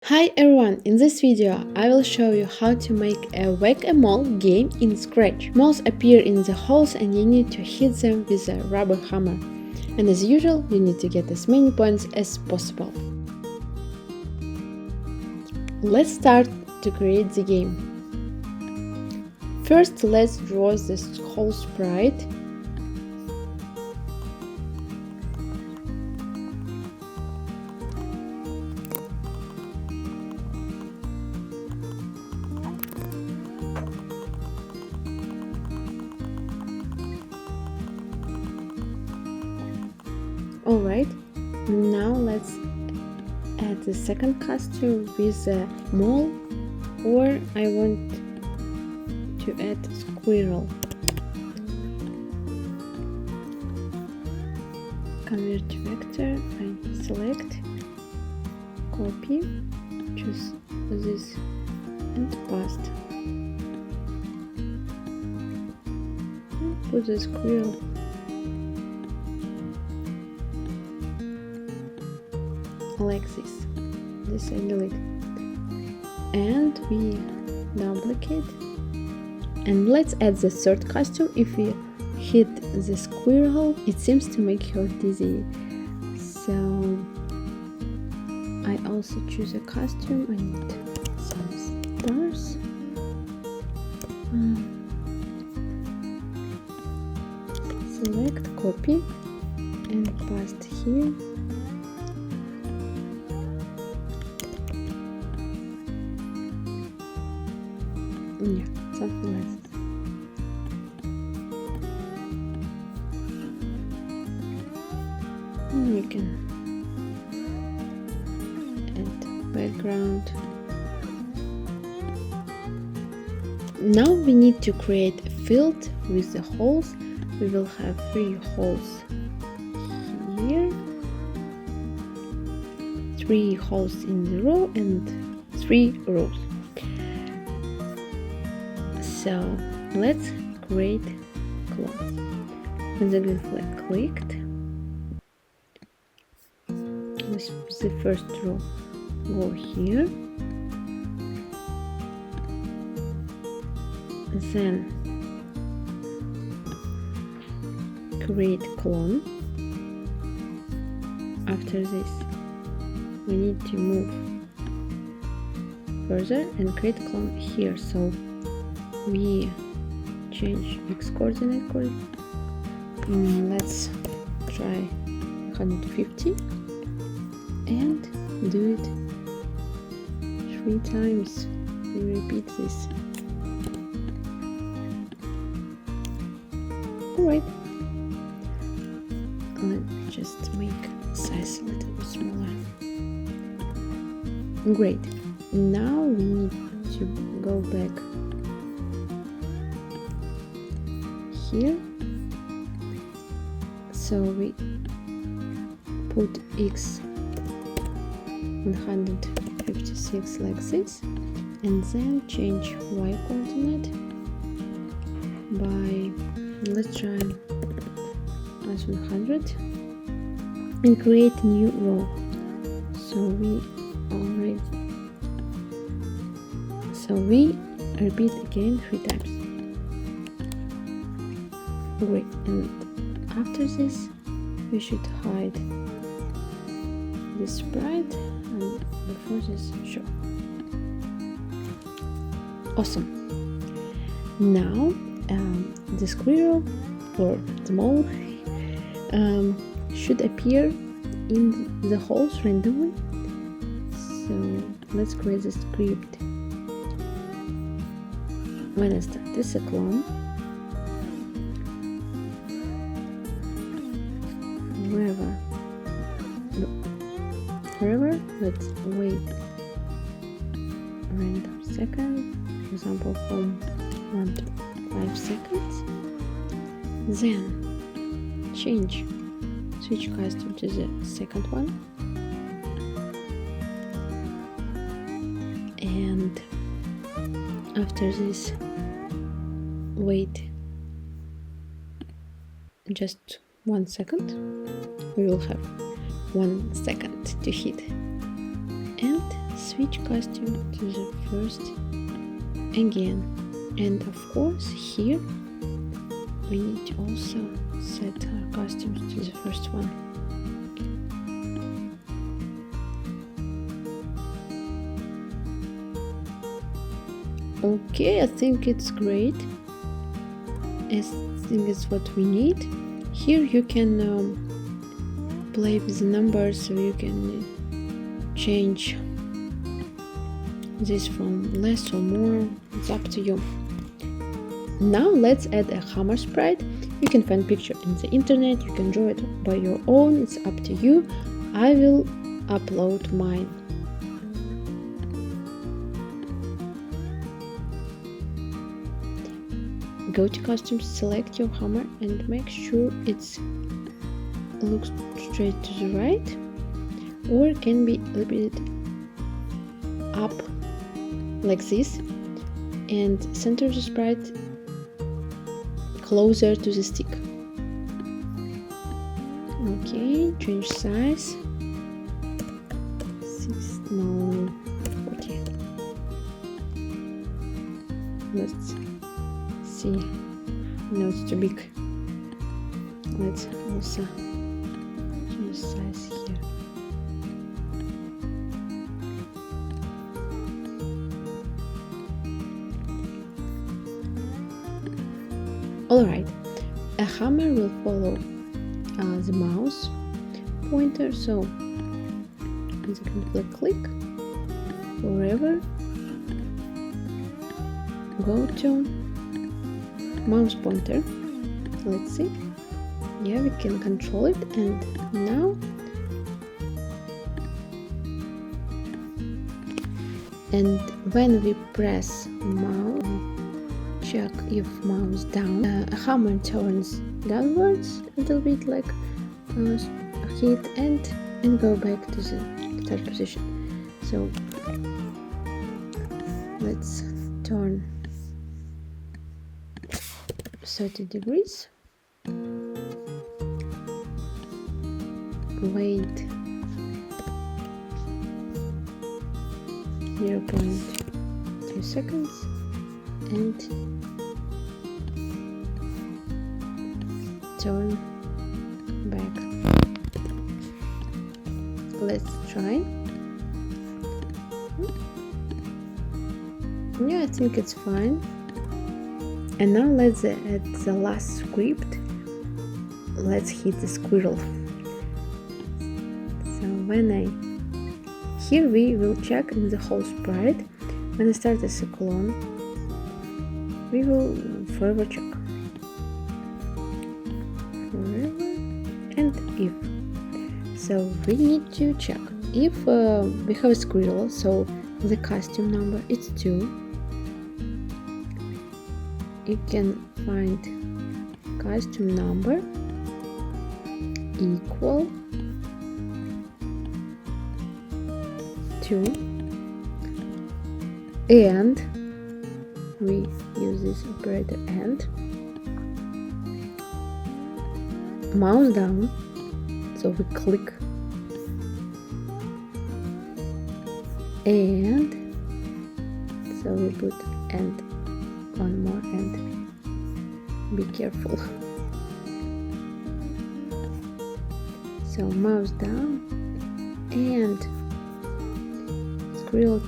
Hi everyone, in this video I will show you how to make a whack-a-mole game in Scratch. Moles appear in the holes and you need to hit them with a rubber hammer. And as usual, you need to get as many points as possible. Let's start to create the game. First, let's draw the Squirrel Sprite. Alright, now let's add the second costume with a mole, or I want to add squirrel. Convert to vector, I select, copy, choose this and paste. Put the squirrel. Like this I delete, and we duplicate, and let's add the third costume. If we hit the squirrel, it seems to make her dizzy, so I also choose a costume. I need some stars, select, copy and paste here. Yeah, something like this. And you can add background. Now we need to create a field with the holes. We will have 3 holes here, 3 holes in the row and 3 rows. So let's create clones. When the green flag clicked, with the first row go here, then create clone. After this we need to move further and create clone here, so we change x coordinate. Let's try 150 and do it 3 times. We repeat this. Alright, let's just make size a little bit smaller. Great, now we need to go back here, so we put x 156 like this, and then change y coordinate by, let's try as 100, and create new row. So we repeat again 3 times. Great, and after this we should hide the sprite, and before this show. Awesome. Now the squirrel or the mole should appear in the holes randomly. So let's create the script. When I start this a clone, forever, let's wait random second, for example from 1 to 5 seconds, then switch costume to the second one, and after this wait just 1 second. We will have 1 second to hit, and switch costume to the first again. And of course here we need to also set our costumes to the first one. Okay, I think it's great. I think it's what we need. Here you can play with the numbers, so you can change this from less or more. It's up to you. Now let's add a hammer sprite. You can find picture in the internet, you can draw it by your own, it's up to you. I will upload mine. Go to costumes, select your hammer and make sure it looks straight to the right, or it can be a little bit up like this, and center the sprite closer to the stick. Okay, change size. 40. Let's see. No, it's too big. Let's also change size here. Alright, a hammer will follow the mouse pointer, so you can click wherever, go to mouse pointer. Let's see. Yeah, we can control it, and now when we press mouse, check if mouse down, a hammer turns downwards a little bit, like hit and go back to the start position. So let's turn 30 degrees. Wait 0.2 seconds and turn back. Let's try. Yeah, I think it's fine. And now let's add the last script. Let's hit the squirrel. So here we will check in the whole sprite. When I start as a clone, we will forever check. Forever and if. So we need to check. If we have a squirrel, so the costume number is 2. You can find costume number equal to, and we use this operator and mouse down, so we click and so we put and one more and be careful. So mouse down and squirrel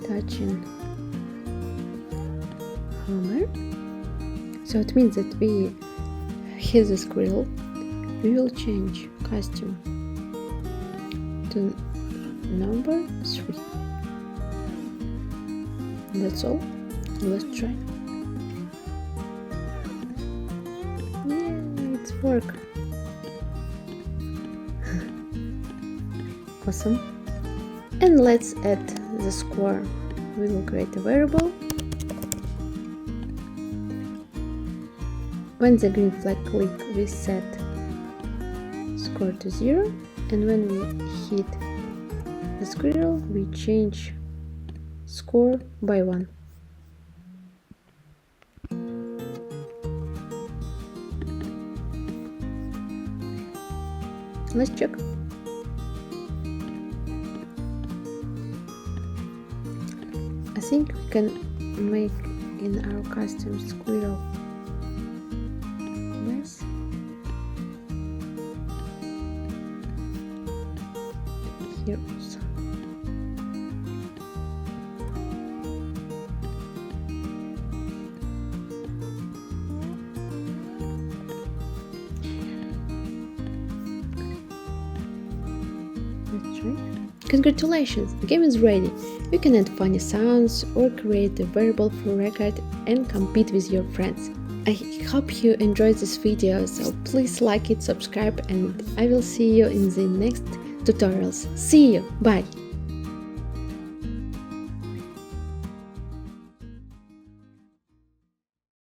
touching hammer. So it means that we hit the squirrel. We will change costume to number 3. That's all. Let's try. Yeah, it's work. Awesome. And let's add the score. We will create a variable. When the green flag click, we set score to 0, and when we hit the squirrel, we change score by 1. Let's check. I think we can make in our costume squirrel. Yes. Here also. That's right. Congratulations, the game is ready. You can add funny sounds or create a variable for record and compete with your friends. I hope you enjoyed this video, so please like it, subscribe, and I will see you in the next tutorials. See you, bye!